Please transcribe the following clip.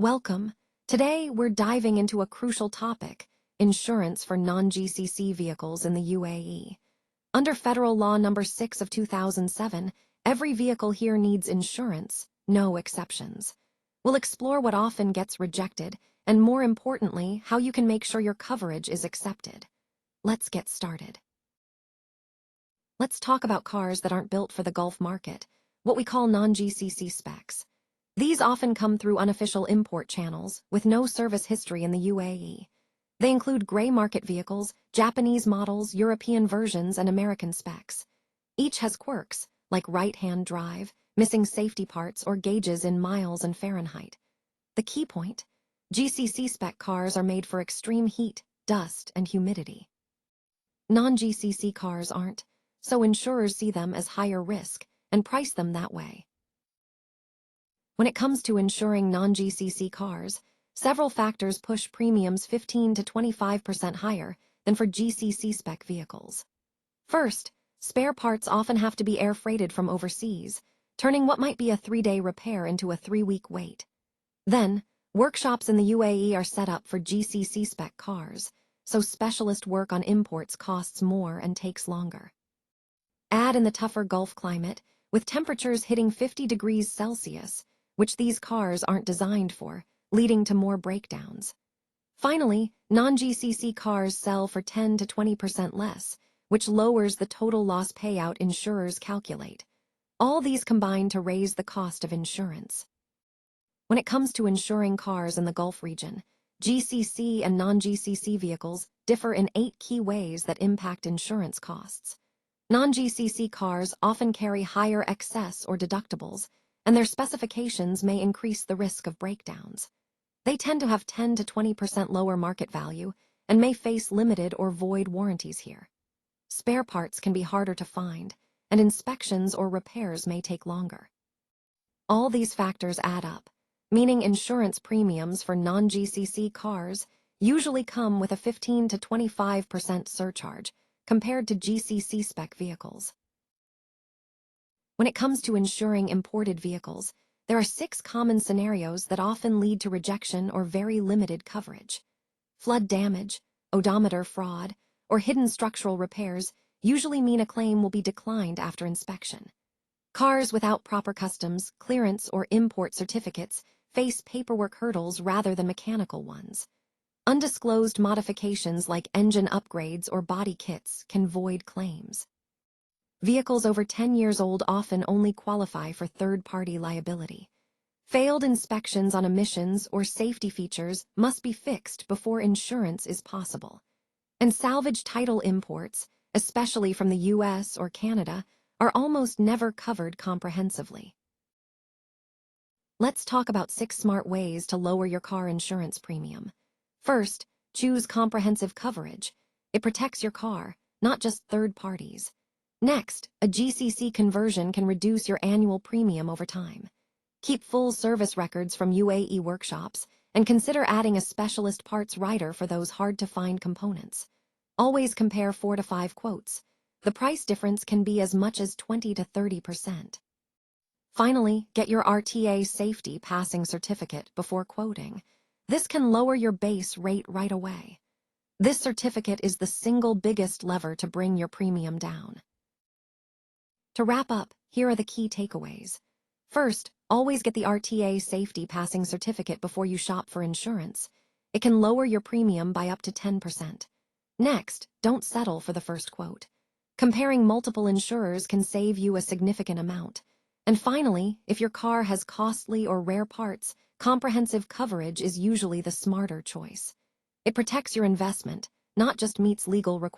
Welcome. Today, we're diving into a crucial topic: insurance for non-GCC vehicles in the UAE. Under Federal Law Number 6 of 2007, every vehicle here needs insurance, no exceptions. We'll explore what often gets rejected, and more importantly, how you can make sure your coverage is accepted. Let's get started. Let's talk about cars that aren't built for the Gulf market, what we call non-GCC specs. These often come through unofficial import channels, with no service history in the UAE. They include gray market vehicles, Japanese models, European versions, and American specs. Each has quirks, like right-hand drive, missing safety parts, or gauges in miles and Fahrenheit. The key point: GCC spec cars are made for extreme heat, dust, and humidity. Non-GCC cars aren't, so insurers see them as higher risk and price them that way. When it comes to insuring non-GCC cars, several factors push premiums 15 to 25% higher than for GCC spec vehicles. First, spare parts often have to be air freighted from overseas, turning what might be a 3-day repair into a 3-week wait. Then, workshops in the UAE are set up for GCC spec cars, so specialist work on imports costs more and takes longer. Add in the tougher Gulf climate, with temperatures hitting 50 degrees Celsius, which these cars aren't designed for, leading to more breakdowns. Finally, non-GCC cars sell for 10 to 20% less, which lowers the total loss payout insurers calculate. All these combine to raise the cost of insurance. When it comes to insuring cars in the Gulf region, GCC and non-GCC vehicles differ in 8 key ways that impact insurance costs. Non-GCC cars often carry higher excess or deductibles, and their specifications may increase the risk of breakdowns. They tend to have 10 to 20% lower market value and may face limited or void warranties here. Spare parts can be harder to find, and inspections or repairs may take longer. All these factors add up, meaning insurance premiums for non-GCC cars usually come with a 15 to 25% surcharge compared to GCC spec vehicles. When it comes to insuring imported vehicles, there are 6 common scenarios that often lead to rejection or very limited coverage. Flood damage, odometer fraud, or hidden structural repairs usually mean a claim will be declined after inspection. Cars without proper customs, clearance, or import certificates face paperwork hurdles rather than mechanical ones. Undisclosed modifications like engine upgrades or body kits can void claims. Vehicles over 10 years old often only qualify for third-party liability. Failed inspections on emissions or safety features must be fixed before insurance is possible. And salvage title imports, especially from the US or Canada, are almost never covered comprehensively. Let's talk about 6 smart ways to lower your car insurance premium. First, choose comprehensive coverage. It protects your car, not just third parties. Next, a GCC conversion can reduce your annual premium over time. Keep full service records from UAE workshops and consider adding a specialist parts rider for those hard-to-find components. Always compare 4 to 5 quotes. The price difference can be as much as 20 to 30%. Finally, get your RTA Safety Passing Certificate before quoting. This can lower your base rate right away. This certificate is the single biggest lever to bring your premium down. To wrap up, here are the key takeaways. First, always get the RTA Safety Passing Certificate before you shop for insurance. It can lower your premium by up to 10%. Next, don't settle for the first quote. Comparing multiple insurers can save you a significant amount. And finally, if your car has costly or rare parts, comprehensive coverage is usually the smarter choice. It protects your investment, not just meets legal requirements.